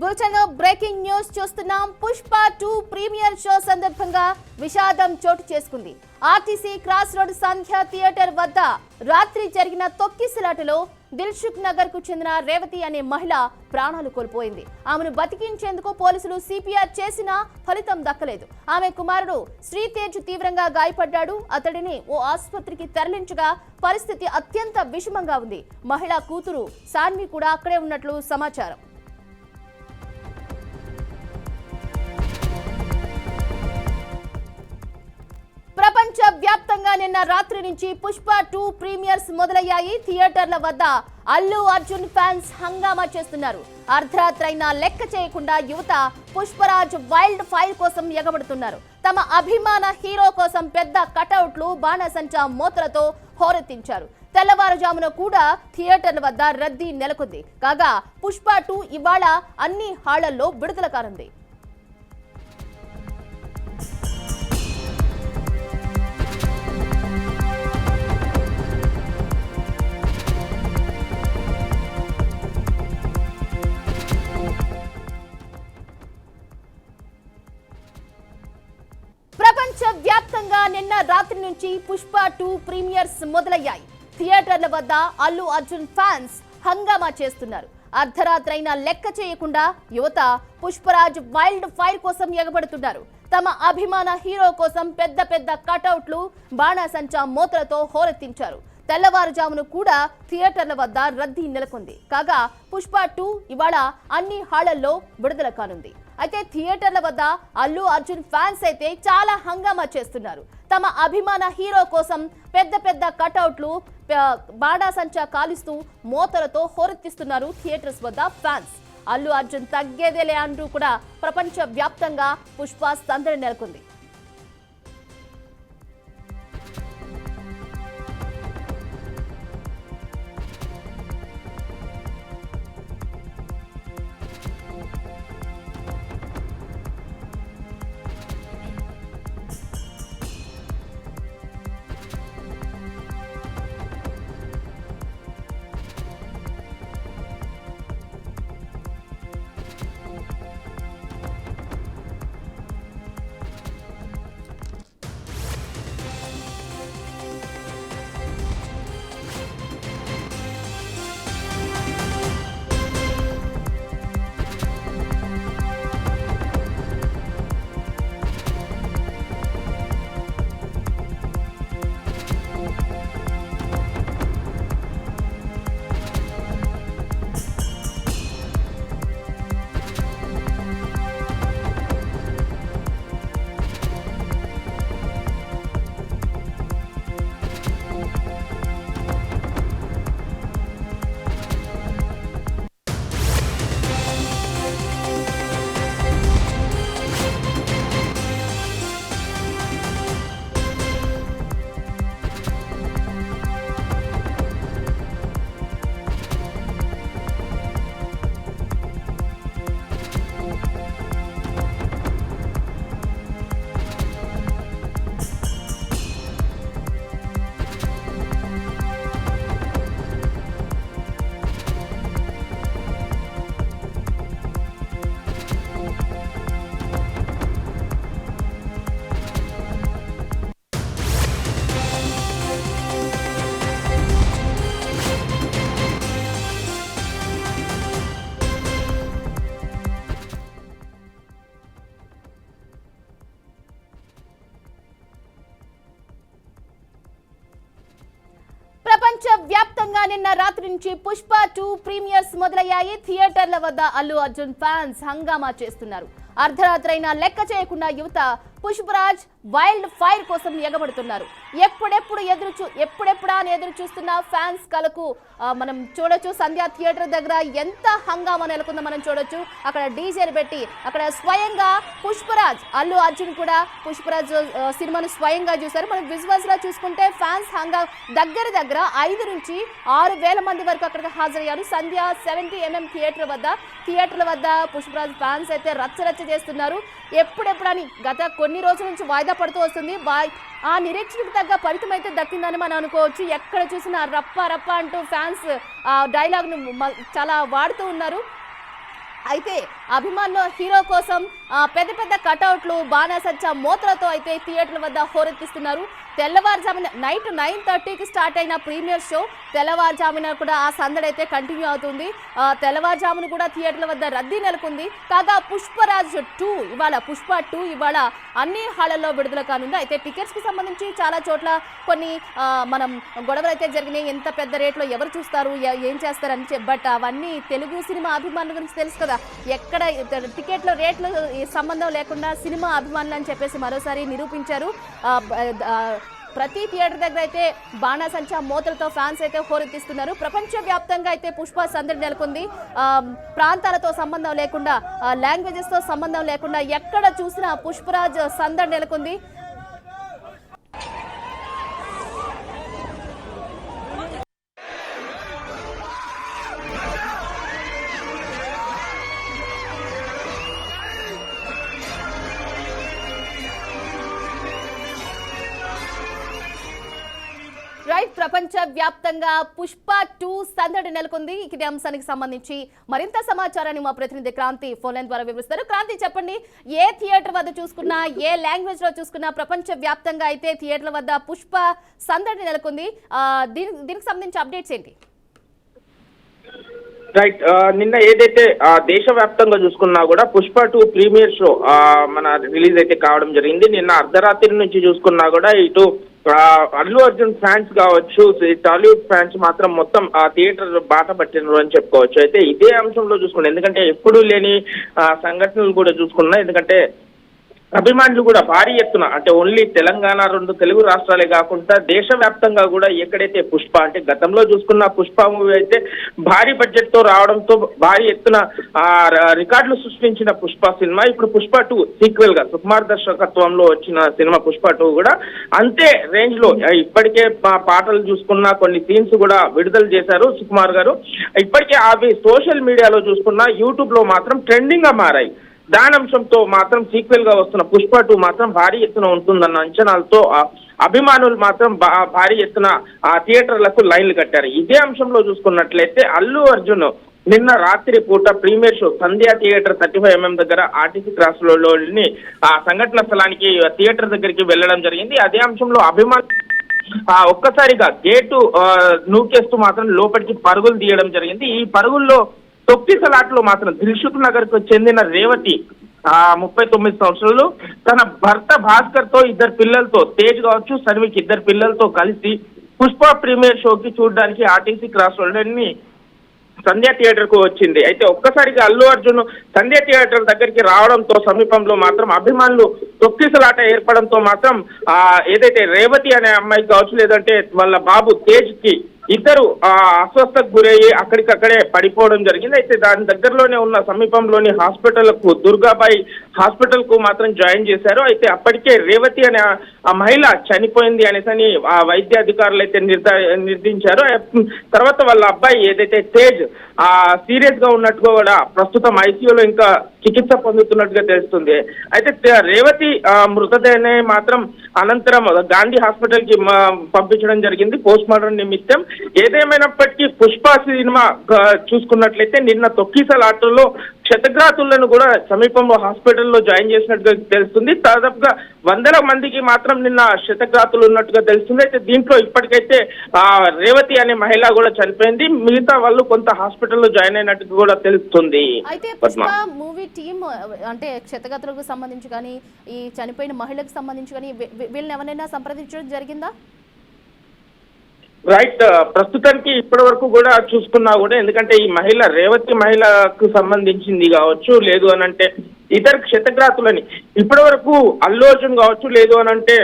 Bulletin breaking news చూస్తున్నాం. Pushpa 2 premiere show సందర్భంగా విషాదం చోటు చేసుకుంది. ఆర్టీసీ క్రాస్ రోడ్ సంధ్య థియేటర్ వద్ద రాత్రి జరిగిన తొక్కిసలాటలో దిల్సుఖ్ నగర్ కు చెందిన రేవతి అనే మహిళ ప్రాణాలు కోల్పోయింది. ఆమెను బతికించేందుకు పోలీసులు సిపిఆర్ చేసినా ఫలితం దక్కలేదు. ఆమె కుమారుడు శ్రీతేజ్ తీవ్రంగా గాయపడ్డాడు. అతడిని ఓ ఆసుపత్రికి తరలించగా పరిస్థితి అత్యంత విషమంగా ఉంది. మహిళ కూతురు సాన్వి కూడా అక్కడే ఉన్నట్లు సమాచారం. ప్రపంచ వ్యాప్తంగా నిన్న రాత్రి నుంచి పుష్ప 2 ప్రీమియర్స్ మొదలయ్యాయి. థియేటర్ల వద్ద అల్లు అర్జున్ ఫ్యాన్స్ హంగామా చేస్తున్నారు. అర్ధరాత్రైనా లెక్క చేయకుండా యువత పుష్పరాజ్ వైల్డ్ ఫైర్ కోసం ఎగబడుతున్నారు. తమ అభిమాన హీరో కోసం పెద్ద కటౌట్లు, బాణసంచా మూతలతో హోరెత్తించారు. తెల్లవారుజామున కూడా థియేటర్ల వద్ద రద్దీ నెలకొంది. కాగా పుష్ప 2 ఇవాళ అన్ని హాళ్లలో విడుదల కానుంది. ప్రపంచ వ్యాప్తంగా నిన్న రాత్రి నుంచి పుష్ప 2 ప్రీమియర్స్ మొదలయ్యాయి. థియేటర్ల వద్ద అల్లు అర్జున్ ఫ్యాన్స్ హంగామా చేస్తున్నారు. అర్ధరాత్రైనా లెక్క చేయకుండా యువత పుష్పరాజ్ వైల్డ్ ఫైర్ కోసం ఎగబడుతున్నారు. తమ అభిమాన హీరో కోసం పెద్ద పెద్ద కటౌట్లు, బాణాసంచా మూతలతో హోరెత్తించారు. తెల్లవారుజామును కూడా థియేటర్ల వద్ద రద్దీ నెలకొంది. కాగా పుష్ప 2 ఇవాళ అన్ని హాళ్లలో విడుదల కానుంది. అయితే థియేటర్ల వద్ద అల్లు అర్జున్ ఫ్యాన్స్ అయితే చాలా హంగామా చేస్తున్నారు. తమ అభిమాన హీరో కోసం పెద్ద పెద్ద కటౌట్లు, బాణాసంచా కాలుస్తూ మోతలతో హోరెత్తిస్తున్నారు థియేటర్స్ వద్ద ఫ్యాన్స్. అల్లు అర్జున్ తగ్గేదేలే అంటూ కూడా ప్రపంచ వ్యాప్తంగా పుష్ప సందడి నెలకొంది. వ్యాప్తంగా నిన్న రాత్రి నుంచి పుష్ప 2 ప్రీమియర్స్ మొదలయ్యాయి. థియేటర్ల వద్ద అల్లు అర్జున్ ఫ్యాన్స్ హంగామా చేస్తున్నారు. అర్ధరాత్రైనా లెక్క చేయకుండా యువత పుష్పరాజ్ వైల్డ్ ఫైర్ కోసం ఎగబడుతున్నారు. ఎప్పుడెప్పుడా అని ఎదురు చూస్తున్న ఫ్యాన్స్ కలకు మనం చూడొచ్చు. సంధ్యా థియేటర్ దగ్గర ఎంత హంగామా నెలకొందో మనం చూడొచ్చు. అక్కడ డీజేలు పెట్టి అక్కడ స్వయంగా పుష్పరాజ్, అల్లు అర్జున్ కూడా పుష్పరాజ్ సినిమాను స్వయంగా చూశారు. మనం విజువల్స్ లో చూసుకుంటే ఫ్యాన్స్ దగ్గర 5 నుంచి 6 వేల మంది వరకు అక్కడికి హాజరయ్యారు. సంధ్యా 70mm థియేటర్ల వద్ద పుష్పరాజ్ ఫ్యాన్స్ అయితే రచ్చరచ్చ చేస్తున్నారు. ఎప్పుడెప్పుడని గత కొన్ని రోజుల నుంచి వాయిదా పడుతూ వస్తుంది. ఆ నిరీక్షణకు తగ్గ ఫలితం అయితే దక్కిందని మనం అనుకోవచ్చు. ఎక్కడ చూసినా రప్ప రప్ప అంటూ ఫ్యాన్స్ డైలాగ్ను చాలా వాడుతూ ఉన్నారు. అయితే అభిమానులు హీరో కోసం పెద్ద పెద్ద కటౌట్లు బాణాసంచా మూతలతో అయితే థియేటర్ల వద్ద హోరెత్తిస్తున్నారు. తెల్లవారుజామున నైట్ 9:30కి స్టార్ట్ అయిన ప్రీమియర్ షో తెల్లవారుజామున కూడా ఆ సందడి అయితే కంటిన్యూ అవుతుంది. తెల్లవారుజామున కూడా థియేటర్ల వద్ద రద్దీ నెలకొంది. కాగా పుష్పరాజ్ 2 ఇవాళ పుష్ప 2 ఇవాళ అన్ని హాళ్లలో విడుదల కానుంది. అయితే టికెట్స్ కి సంబంధించి చాలా చోట్ల కొన్ని మనం గొడవలు అయితే జరిగినాయి. ఎంత పెద్ద రేట్లో ఎవరు చూస్తారు, ఏం చేస్తారని. బట్ అవన్నీ తెలుగు సినిమా అభిమానుల గురించి తెలుసు కదా, ఎక్కడ టికెట్ల రేట్లు సంబంధం లేకుండా సినిమా అభిమానులు అని చెప్పేసి మరోసారి నిరూపించారు. ప్రతి థియేటర్ దగ్గర అయితే బాణాసంచా మూతలతో ఫ్యాన్స్ అయితే హోరెత్తిస్తున్నారు. ప్రపంచవ్యాప్తంగా అయితే పుష్ప సందడి నెలకొంది. ప్రాంతాలతో సంబంధం లేకుండా, లాంగ్వేజెస్ తో సంబంధం లేకుండా ఎక్కడ చూసినా పుష్పరాజ్ సందడి నెలకొంది. రైట్, ప్రపంచ వ్యాప్తంగా పుష్ప 2 సందడి నెలకొంది. ఇదే అంశానికి సంబంధించి మరింత సమాచారాన్ని మా ప్రతినిధి క్రాంతి ఫోన్ లైన్ ద్వారా వివరిస్తారు. క్రాంతి, చెప్పండి, ఏ థియేటర్ వద్ద చూసుకున్నా, ఏ లాంగ్వేజ్ లో చూసుకున్నా ప్రపంచ వ్యాప్తంగా అయితే థియేటర్ల వద్ద పుష్ప సందడి నెలకొంది. దీనికి సంబంధించి అప్డేట్స్ ఏంటి? రైట్, నిన్న ఏదైతే దేశవ్యాప్తంగా చూసుకున్నా కూడా పుష్ప 2 ప్రీమియర్ షో మన రిలీజ్ అయితే కావడం జరిగింది. నిన్న అర్ధరాత్రి నుంచి చూసుకున్నా కూడా ఇటు అల్లు అర్జున్ ఫ్యాన్స్ కావచ్చు, టాలీవుడ్ ఫ్యాన్స్ మాత్రం మొత్తం థియేటర్ బాట పట్టినారు అని చెప్పుకోవచ్చు. అయితే ఇదే అంశంలో చూసుకున్నా, ఎందుకంటే ఎప్పుడూ లేని సంఘటనలు కూడా చూసుకున్నా, ఎందుకంటే అభిమానులు కూడా భారీ ఎత్తున, అంటే ఓన్లీ తెలంగాణ 2 తెలుగు రాష్ట్రాలే కాకుండా దేశవ్యాప్తంగా కూడా ఎక్కడైతే పుష్ప, అంటే గతంలో చూసుకున్న పుష్ప మూవీ అయితే భారీ బడ్జెట్ తో రావడంతో భారీ ఎత్తున రికార్డులు సృష్టించిన పుష్ప సినిమా ఇప్పుడు పుష్ప 2 సీక్వెల్ గా సుకుమార్ దర్శకత్వంలో వచ్చిన సినిమా పుష్ప 2 కూడా అంతే రేంజ్ లో ఇప్పటికే పాటలు చూసుకున్న కొన్ని సీన్స్ కూడా విడుదల చేశారు సుకుమార్ గారు. ఇప్పటికే అవి సోషల్ మీడియాలో చూసుకున్న యూట్యూబ్ లో మాత్రం ట్రెండింగ్ గా మారాయి. దాని అంశంతో మాత్రం సీక్వెల్ గా వస్తున్న పుష్ప 2 మాత్రం భారీ ఎత్తున ఉంటుందన్న అంచనాలతో అభిమానులు మాత్రం భారీ ఎత్తున థియేటర్లకు లైన్లు కట్టారు. ఇదే అంశంలో చూసుకున్నట్లయితే అల్లు అర్జున్ నిన్న రాత్రి పూట ప్రీమియర్ షో సంధ్యా థియేటర్ 35mm దగ్గర ఆర్టీసీ క్రాస్ లోని సంఘటన స్థలానికి థియేటర్ దగ్గరికి వెళ్ళడం జరిగింది. అదే అంశంలో అభిమానులు ఒక్కసారిగా గేటు నూకేస్తూ మాత్రం లోపలికి పరుగులు తీయడం జరిగింది. ఈ పరుగుల్లో తొక్కిసలాట్లో మాత్రం దిల్సుఖ్ నగర్ కు చెందిన రేవతి 39 సంవత్సరాలు తన భర్త భాస్కర్ తో 2 పిల్లలతో, తేజ్ కావచ్చు సన్విక్ 2 పిల్లలతో కలిసి పుష్ప ప్రీమియర్ షోకి చూడడానికి ఆర్టీసీ క్రాస్ రోడ్ని సంధ్యా థియేటర్ కు వచ్చింది. అయితే ఒక్కసారిగా అల్లు అర్జున్ సంధ్యా థియేటర్ దగ్గరికి రావడంతో సమీపంలో మాత్రం అభిమానులు తొక్కిసలాట ఏర్పడంతో మాత్రం ఏదైతే రేవతి అనే అమ్మాయి కావచ్చు, లేదంటే వాళ్ళ బాబు తేజ్ కి ఇద్దరు అస్వస్థకు గురయ్యి అక్కడికక్కడే పడిపోవడం జరిగింది. అయితే దాని దగ్గరలోనే ఉన్న సమీపంలోని హాస్పిటల్కు దుర్గాబాయి హాస్పిటల్ కు మాత్రం జాయిన్ చేశారు. అయితే అప్పటికే రేవతి అనే ఆ మహిళ చనిపోయింది అనేసి ఆ వైద్య అధికారులు అయితే నిర్ధారించారు. తర్వాత వాళ్ళ అబ్బాయి ఏదైతే తేజ్ సీరియస్ గా ఉన్నట్టుగా కూడా ప్రస్తుతం ఐసీయూలో ఇంకా చికిత్స పొందుతున్నట్టుగా తెలుస్తుంది. అయితే రేవతి మృతదేహాన్ని మాత్రం అనంతరం గాంధీ హాస్పిటల్ కి పంపించడం జరిగింది పోస్ట్ మార్టం నిమిత్తం. ఏదేమైనప్పటికీ పుష్ప సినిమా చూసుకున్నట్లయితే నిన్న తొక్కిసలాటలో క్షతగాతులను కూడా సమీపంలో హాస్పిటల్లో జాయిన్ చేసినట్టుగా తెలుస్తుంది. దాదాపుగా 100 మందికి మాత్రం నిన్న క్షతగాతులు ఉన్నట్టుగా తెలుస్తుంది. అయితే దీంట్లో ఇప్పటికైతే రేవతి అనే మహిళ కూడా చనిపోయింది. మిగతా వాళ్ళు కొంత హాస్పిటల్లో జాయిన్ అయినట్టుగా కూడా తెలుస్తుంది. అయితే పుష్ప మూవీ టీమ్ అంటే క్షతగాతులకు సంబంధించి కానీ, ఈ చనిపోయిన మహిళకు సంబంధించి కానీ వీళ్ళని ఎవరైనా సంప్రదించడం జరిగిందా? రైట్, ప్రస్తుతానికి ఇప్పటి వరకు కూడా చూసుకున్నా కూడా, ఎందుకంటే ఈ మహిళ రేవతి మహిళకు సంబంధించింది కావచ్చు, లేదు అని అంటే ఇతర క్షతగాతులని ఇప్పటి వరకు అల్లు అర్జున్ కావచ్చు, లేదు అని అంటే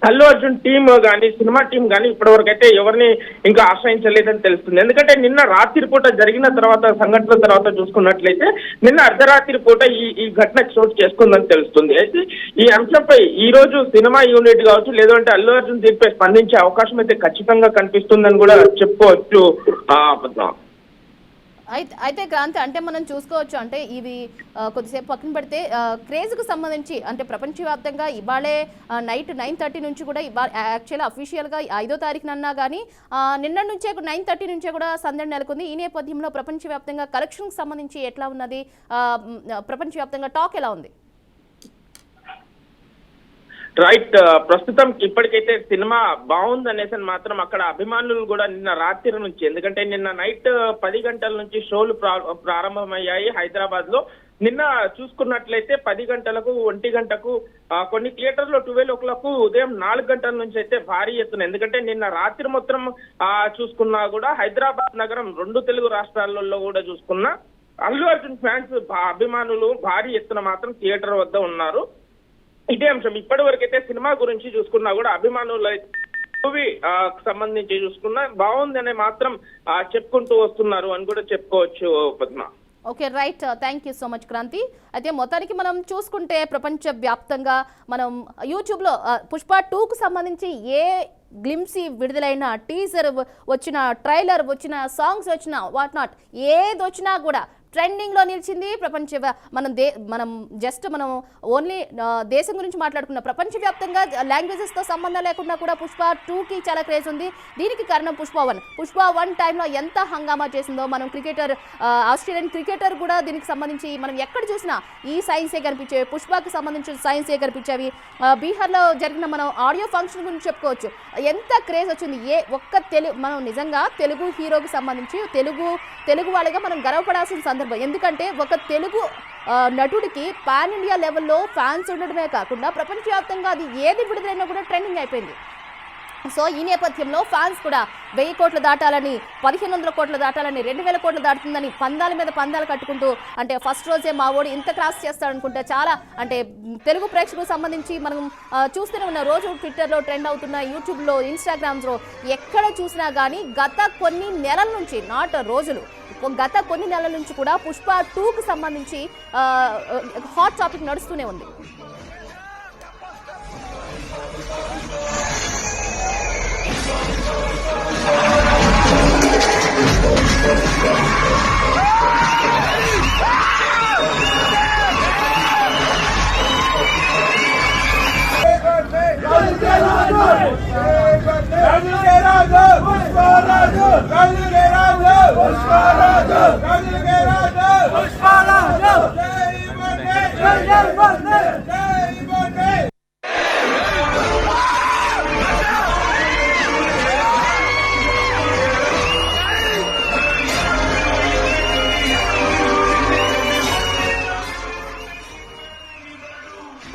అల్లు అర్జున్ టీమ్ కానీ సినిమా టీం కానీ ఇప్పటివరకు అయితే ఎవరిని ఇంకా ఆశ్రయించలేదని తెలుస్తుంది. ఎందుకంటే నిన్న రాత్రి పూట జరిగిన తర్వాత సంఘటన తర్వాత చూసుకున్నట్లయితే నిన్న అర్ధరాత్రి పూట ఈ ఘటన చోటు చేసుకుందని తెలుస్తుంది. అయితే ఈ అంశంపై ఈ రోజు సినిమా యూనిట్ కావచ్చు, లేదంటే అల్లు అర్జున్ దీనిపై స్పందించే అవకాశం అయితే ఖచ్చితంగా కనిపిస్తుందని కూడా చెప్పుకోవచ్చు. అయితే క్రాంతి అంటే మనం చూసుకోవచ్చు అంటే ఇవి కొద్దిసేపు పక్కన పెడితే క్రేజ్కు సంబంధించి అంటే ప్రపంచవ్యాప్తంగా ఇవాళే నైట్ 9:30 నుంచి కూడా ఇవాళ యాక్చువల్గా అఫీషియల్గా 5వ తారీఖునన్నా కానీ నిన్న నుంచే 9:30 నుంచే కూడా సందడి నెలకొంది. ఈ నేపథ్యంలో ప్రపంచవ్యాప్తంగా కలెక్షన్కి సంబంధించి ఎట్లా ఉన్నది, ప్రపంచవ్యాప్తంగా టాక్ ఎలా ఉంది? రైట్, ప్రస్తుతం ఇప్పటికైతే సినిమా బాగుంది అనేసి మాత్రం అక్కడ అభిమానులు కూడా నిన్న రాత్రి నుంచి, ఎందుకంటే నిన్న నైట్ 10 గంటల నుంచి షోలు ప్రారంభమయ్యాయి హైదరాబాద్ లో. నిన్న చూసుకున్నట్లయితే 10 గంటలకు 1 గంటకు కొన్ని థియేటర్లో 12 o'clock ఉదయం 4 గంటల నుంచి అయితే భారీ ఎత్తున, ఎందుకంటే నిన్న రాత్రి మొత్తం చూసుకున్నా కూడా హైదరాబాద్ నగరం 2 తెలుగు రాష్ట్రాలలో కూడా చూసుకున్నా అల్లు అర్జున్ ఫ్యాన్స్ అభిమానులు భారీ ఎత్తున మాత్రం థియేటర్ వద్ద ఉన్నారు. ఇదే అంశం. ఇప్పటి వరకైతే సినిమా గురించి చూసుకున్నా కూడా అభిమానులు మూవీ సంబంధించి చూసుకున్నా బాగుందని మాత్రం చెప్పుకుంటూ వస్తున్నారు అని కూడా చెప్పుకోవచ్చు Padma. Okay right, thank you so much Kranti. అయితే మొత్తానికి మనం చూసుకుంటే ప్రపంచ వ్యాప్తంగా మనం యూట్యూబ్లో పుష్ప 2కు సంబంధించి ఏ గ్లిమ్సీ విడుదలైన టీజర్ వచ్చిన, ట్రైలర్ వచ్చిన, సాంగ్స్ వచ్చిన, వాట్ నాట్ ఏది వచ్చినా కూడా ట్రెండింగ్లో నిలిచింది. మనం జస్ట్ మనం ఓన్లీ దేశం గురించి మాట్లాడుకున్న ప్రపంచవ్యాప్తంగా లాంగ్వేజెస్తో సంబంధం లేకుండా కూడా పుష్ప 2కి చాలా క్రేజ్ ఉంది. దీనికి కారణం పుష్ప 1 టైంలో ఎంత హంగామా చేసిందో మనం క్రికెటర్, ఆస్ట్రేలియన్ క్రికెటర్ కూడా దీనికి సంబంధించి మనం ఎక్కడ చూసినా ఈ సైన్సే కనిపించేవి, పుష్పకి సంబంధించిన సైన్సే కనిపించేవి. బీహార్లో జరిగిన మనం ఆడియో ఫంక్షన్ గురించి చెప్పుకోవచ్చు, ఎంత క్రేజ్ వచ్చింది. మనం నిజంగా తెలుగు హీరోకి సంబంధించి తెలుగు వాళ్ళగా మనం గర్వపడాల్సిన సందర్భం. ఎందుకంటే ఒక తెలుగు నటుడికి పాన్ ఇండియా లెవెల్లో ఫ్యాన్స్ ఉండడమే కాకుండా ప్రపంచవ్యాప్తంగా అది ఏది విడుదలైనా కూడా ట్రెండింగ్ అయిపోయింది. సో ఈ నేపథ్యంలో ఫ్యాన్స్ కూడా 1000 కోట్లు దాటాలని, 1500 కోట్లు దాటాలని, 2000 కోట్లు దాటుతుందని పందాల మీద పందాలు కట్టుకుంటూ, అంటే ఫస్ట్ రోజే మా ఓడి ఇంత క్రాస్ చేస్తాడనుకుంటే చాలా, అంటే తెలుగు ప్రేక్షకులకు సంబంధించి మనం చూస్తూనే ఉన్న రోజు ట్విట్టర్లో ట్రెండ్ అవుతున్న, యూట్యూబ్లో, ఇన్స్టాగ్రామ్స్లో ఎక్కడ చూసినా కానీ గత కొన్ని నెలల నుంచి, నాట్ రోజులు, గత కొన్ని నెలల నుంచి కూడా పుష్ప 2కు సంబంధించి హాట్ టాపిక్ నడుస్తూనే ఉంది.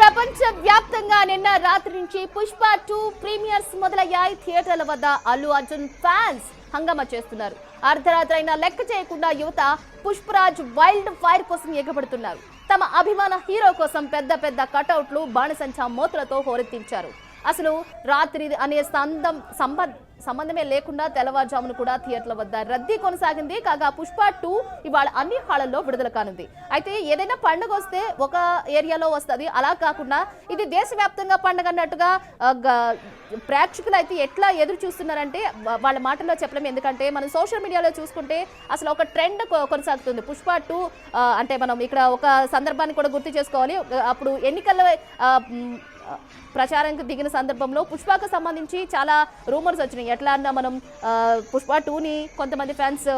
ప్రపంచవ్యాప్తంగా నిన్న రాత్రి నుంచి పుష్ప 2 ప్రీమియర్స్ మొదలయ్యాయి. థియేటర్ల వద్ద అల్లు అర్జున్ ఫ్యాన్స్ హంగామా చేస్తున్నారు. అర్ధరాత్రి అయినా లెక్క చేయకుండా యువత పుష్పరాజ్ వైల్డ్ ఫైర్ కోసం ఎగబడుతున్నారు. తమ అభిమాన హీరో కోసం పెద్ద పెద్ద కటౌట్లు, బాణసంచా మోతలతో హోరెత్తించారు. అసలు రాత్రి అనే సంబంధమే లేకుండా తెల్లవారుజామును కూడా థియేటర్ల వద్ద రద్దీ కొనసాగింది. కాగా పుష్ప 2 ఇవాళ అన్ని హాళ్లలో విడుదల కానుంది. అయితే ఏదైనా పండుగ వస్తే ఒక ఏరియాలో వస్తుంది, అలా కాకుండా ఇది దేశవ్యాప్తంగా పండుగ అన్నట్టుగా ప్రేక్షకులు అయితే ఎట్లా ఎదురు చూస్తున్నారంటే వాళ్ళ మాటల్లో చెప్పలేము. ఎందుకంటే మనం సోషల్ మీడియాలో చూసుకుంటే అసలు ఒక ట్రెండ్ కొనసాగుతుంది. పుష్ప 2 అంటే మనం ఇక్కడ ఒక సందర్భాన్ని కూడా గుర్తు చేసుకోవాలి. అప్పుడు ఎన్నికల్లో ప్రచారానికి దిగిన సందర్భంలో పుష్పకు సంబంధించి చాలా రూమర్స్ వచ్చినాయి. ఎట్లా అన్నా మనం పుష్ప 2ని కొంతమంది ఫ్యాన్స్